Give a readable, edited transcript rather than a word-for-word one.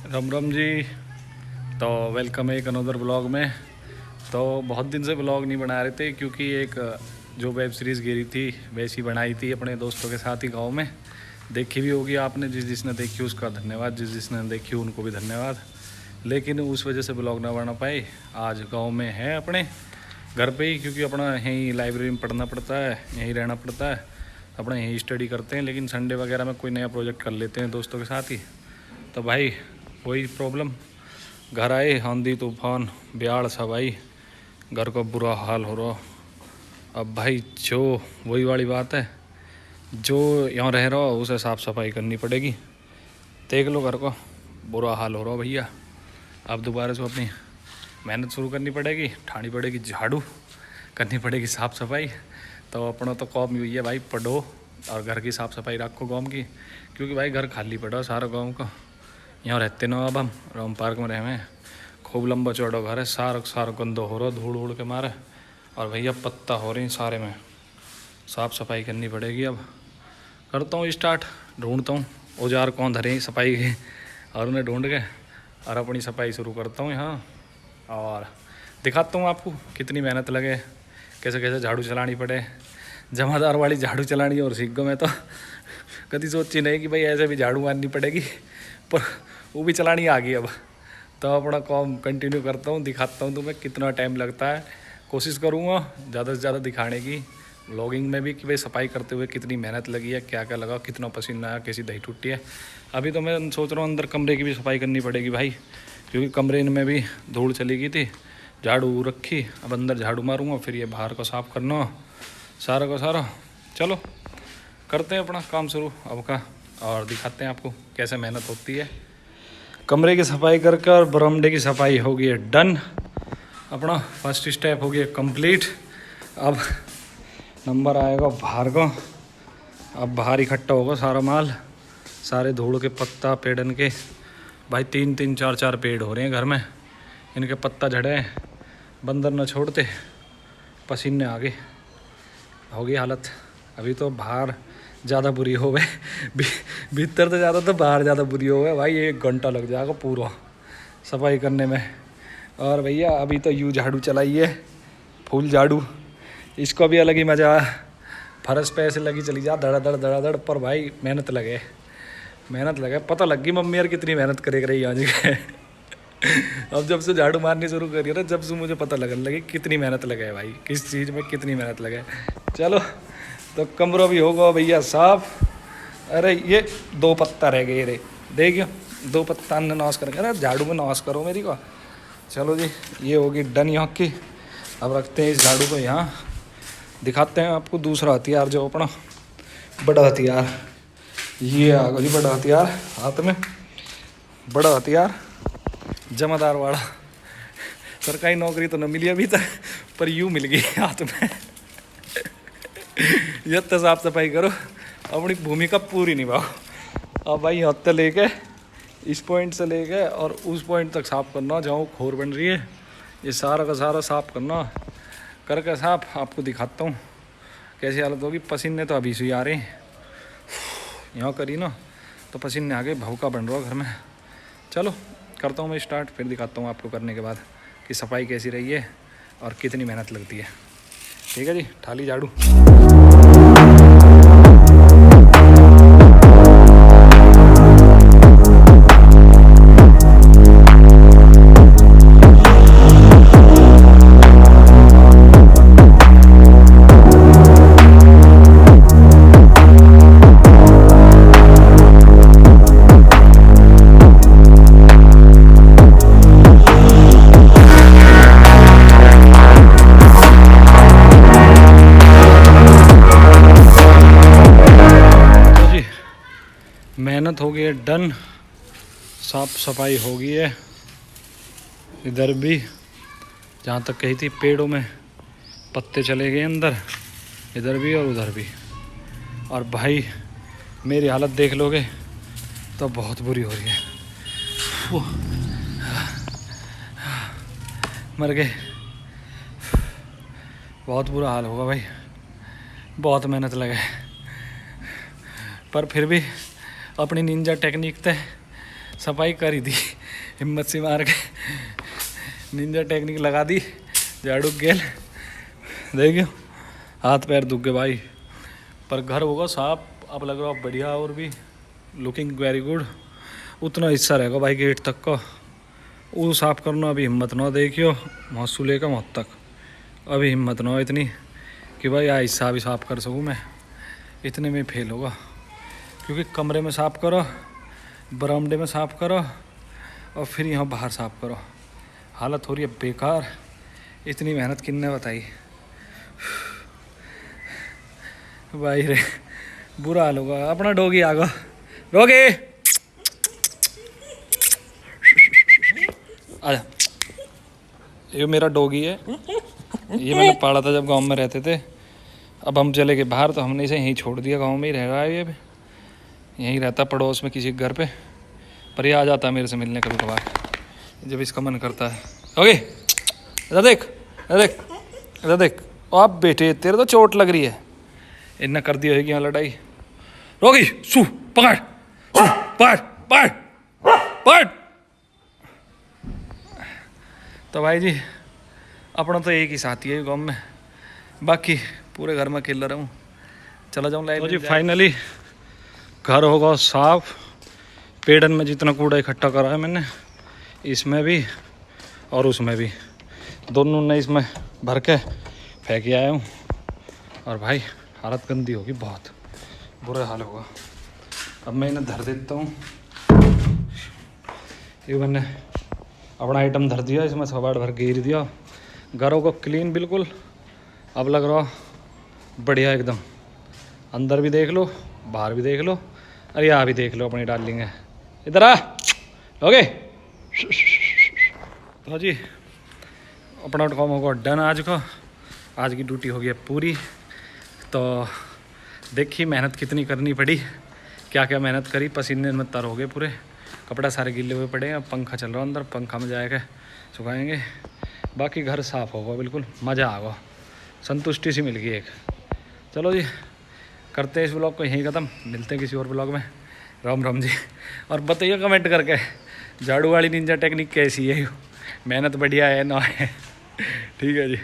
राम राम जी। तो वेलकम है एक अनदर ब्लॉग में। तो बहुत दिन से ब्लॉग नहीं बना रहे थे क्योंकि एक जो वेब सीरीज़ गिरी थी वैसी बनाई थी अपने दोस्तों के साथ ही गांव में। देखी भी होगी आपने, जिस जिसने देखी उसका धन्यवाद, जिस जिसने देखी उनको भी धन्यवाद। लेकिन उस वजह से ब्लॉग ना बना पाए। आज गाँव में है अपने घर पे ही, क्योंकि अपना यहीं लाइब्रेरी में पढ़ना पड़ता है, यहीं रहना पड़ता है, अपना यहीं स्टडी करते हैं। लेकिन संडे वगैरह में कोई नया प्रोजेक्ट कर लेते हैं दोस्तों के साथ ही। तो भाई वही प्रॉब्लम, घर आए आंधी तूफान ब्याड़ सा भाई, घर का बुरा हाल हो रहा। अब भाई जो वही वाली बात है, जो यहाँ रह रहा हो उसे साफ़ सफाई करनी पड़ेगी। देख लो घर को बुरा हाल हो रहा भैया। अब दोबारा से अपनी मेहनत शुरू करनी पड़ेगी, ठानी पड़ेगी झाड़ू, करनी पड़ेगी साफ़ सफाई। तो अपना तो कौम हुई है भाई, पढ़ो और घर की साफ़ सफाई रखो गाँव की, क्योंकि भाई घर खाली पड़ा सारा गाँव का। यहाँ रहते ना अब हम राम पार्क में रहे हैं, खूब लंबा चौड़ा घर है, सारा गंदा हो रहा धूल उड़ के मारे। और भैया पत्ता हो रही सारे में, साफ़ सफाई करनी पड़ेगी। अब करता हूँ स्टार्ट, ढूंढता हूँ औजार कौन धरे सफाई के, और उन्हें ढूंढ के और अपनी सफाई शुरू करता हूँ यहाँ। और दिखाता हूँ आपको कितनी मेहनत लगे, कैसे कैसे झाड़ू चलानी पड़े। जमादार वाली झाड़ू चलानी और सीख गो। मैं तो कभी सोची नहीं कि भाई ऐसे भी झाड़ू मारनी पड़ेगी, पर वो भी चलानी आ गई अब। तो अपना काम कंटिन्यू करता हूँ, दिखाता हूँ तुम्हें कितना टाइम लगता है। कोशिश करूँगा ज़्यादा से ज़्यादा दिखाने की व्लॉगिंग में भी, कि भाई सफाई करते हुए कितनी मेहनत लगी है, क्या क्या लगा, कितना पसीना आया, कैसी दही टूटी है। अभी तो मैं सोच रहा हूँ अंदर कमरे की भी सफाई करनी पड़ेगी भाई, क्योंकि कमरे में भी धूल चली गई थी, झाड़ू रखी। अब अंदर झाड़ू मारूँगा, फिर ये बाहर को साफ़ करना सारा का सारा। चलो करते हैं अपना काम शुरू अब का, और दिखाते हैं आपको कैसे मेहनत होती है। कमरे की सफाई करके और बरामदे की सफाई हो गई है डन। अपना फर्स्ट स्टेप हो गया कंप्लीट। अब नंबर आएगा बाहर का। अब बाहर इकट्ठा होगा सारा माल, सारे धूल के पत्ता पेड़न के। भाई 3-3 4-4 पेड़ हो रहे हैं घर में, इनके पत्ता झड़े हैं, बंदर न छोड़ते, पसीने आ गए, हो गई हालत। अभी तो बाहर ज़्यादा बुरी हो गए, भीतर तो ज़्यादा, तो बाहर ज़्यादा बुरी हो गए भाई। 1 घंटा लग जाएगा पूरा सफाई करने में। और भैया अभी तो यूँ झाड़ू चलाइए, फूल झाड़ू, इसको भी अलग ही मज़ा। फर्श पे ऐसे लगी चली जा धड़ाधड़, पर भाई मेहनत लगे, पता लग गई मम्मी यार कितनी मेहनत करे रही आज के। अब जब से झाड़ू मारनी शुरू करी ना, जब से मुझे पता लगने लगी कितनी मेहनत लगे भाई, किस चीज़ में कितनी मेहनत लगे। चलो तो कमरा भी होगा भैया साफ। अरे ये 2 पत्ता रह गए रे, देखियो 2 पत्ता ने नाश करेंगे। अरे झाड़ू में नाश करो मेरी को। चलो जी ये होगी डन यहाँ की। अब रखते हैं इस झाड़ू को यहाँ, दिखाते हैं आपको दूसरा हथियार, जो अपना बड़ा हथियार। ये आ गया जी बड़ा हथियार हाथ में, बड़ा हथियार जमादार वाला। सरकारी नौकरी तो न मिली अभी तक, पर यूँ मिल गई हाथ में। ये तो साफ सफाई करो, अपनी भूमिका पूरी निभाओ। अब भाई हाथ से लेके इस पॉइंट से लेके और उस पॉइंट तक साफ़ करना, जहाँ खोर बन रही है ये सारा का सारा साफ़ करना। करके साफ आपको दिखाता हूँ कैसी हालत होगी। पसीने तो अभी से ही आ रहे हैं, यहाँ करी ना तो पसीने आ गए, भौका बन रहा घर में। चलो करता हूँ मैं स्टार्ट, फिर दिखाता हूँ आपको करने के बाद कि सफाई कैसी रही है और कितनी मेहनत लगती है। ठीक है जी, ठाली झाड़ू। मेहनत हो गई है डन, साफ सफाई हो गई है। इधर भी जहाँ तक कही थी पेड़ों में पत्ते चले गए अंदर, इधर भी और उधर भी। और भाई मेरी हालत देख लोगे तो बहुत बुरी हो रही है, मर गए। बहुत बुरा हाल होगा भाई, बहुत मेहनत लगे। पर फिर भी अपनी निंजा टेक्निक ते सफाई करी थी हिम्मत से मार के, निंजा टेक्निक लगा दी, झाड़ू गेल, देखियो हाथ पैर दुख गए भाई। पर घर होगा साफ, अब लग रहा बढ़िया और भी लुकिंग वेरी गुड। उतना हिस्सा रहेगा भाई गेट तक का, वो साफ करना अभी हिम्मत ना, देखियो मौसू लेकर मौत तक अभी हिम्मत ना हो इतनी कि भाई आ हिस्सा भी साफ कर सकूँ मैं, इतने में फेल होगा। क्योंकि कमरे में साफ करो, बरामदे में साफ करो और फिर यहाँ बाहर साफ करो, हालत हो रही है बेकार। इतनी मेहनत किन्ने बताई भाई रे, बुरा हाल होगा। अपना डोगी आ गया, डोगी आजा। ये मेरा डोगी है, ये मैंने पाला था जब गांव में रहते थे। अब हम चले गए बाहर तो हमने इसे यहीं छोड़ दिया, गांव में ही रह रहा है ये भी, यहीं रहता पड़ोस में किसी के घर पे। पर ये आ जाता है मेरे से मिलने कभी कभार जब इसका मन करता है। ओके इधर देख, इधर देख, इधर देख। आप बेटे तेरे तो चोट लग रही है, इन्ना कर दिया है कि यहाँ लड़ाई। रोगी सू पकड़, सू पकड़ पकड़ पकड़। तो भाई जी अपना तो एक ही साथी है गाँव में, बाकी पूरे घर में अकेला रहूँ। चला जाऊँ लाइव जी। फाइनली घर होगा साफ। पेड़न में जितना कूड़ा इकट्ठा करा है मैंने, इसमें भी और उसमें भी, दोनों ने इसमें भर के फेंक आया हूँ। और भाई हालत गंदी होगी, बहुत बुरा हाल होगा। अब मैं इन्हें धर देता हूँ। ये मैंने अपना आइटम धर दिया, इसमें सबाड़ भर घेर दिया, घरों को क्लीन बिल्कुल। अब लग रहा बढ़िया एकदम, अंदर भी देख लो, बाहर भी देख लो, अरे यहाँ भी देख लो अपनी डार्लिंग है। इधर आ, ओके। तो जी अपना काम होगा डन आज का, आज की ड्यूटी हो गई पूरी। तो देखिए मेहनत कितनी करनी पड़ी, क्या क्या मेहनत करी, पसीने में तर हो गए पूरे, कपड़ा सारे गिले हुए पड़े हैं। पंखा चल रहा है अंदर, पंखा में जाएगा सुखाएंगे। बाकी घर साफ़ होगा बिल्कुल, मज़ा आएगा, संतुष्टि सी मिल गई एक। चलो जी करते हैं इस ब्लॉग को यहीं ख़त्म, मिलते हैं किसी और ब्लॉग में। राम राम जी। और बताइए कमेंट करके झाड़ू वाली निंजा टेक्निक कैसी है, मेहनत बढ़िया है ना है। ठीक है जी।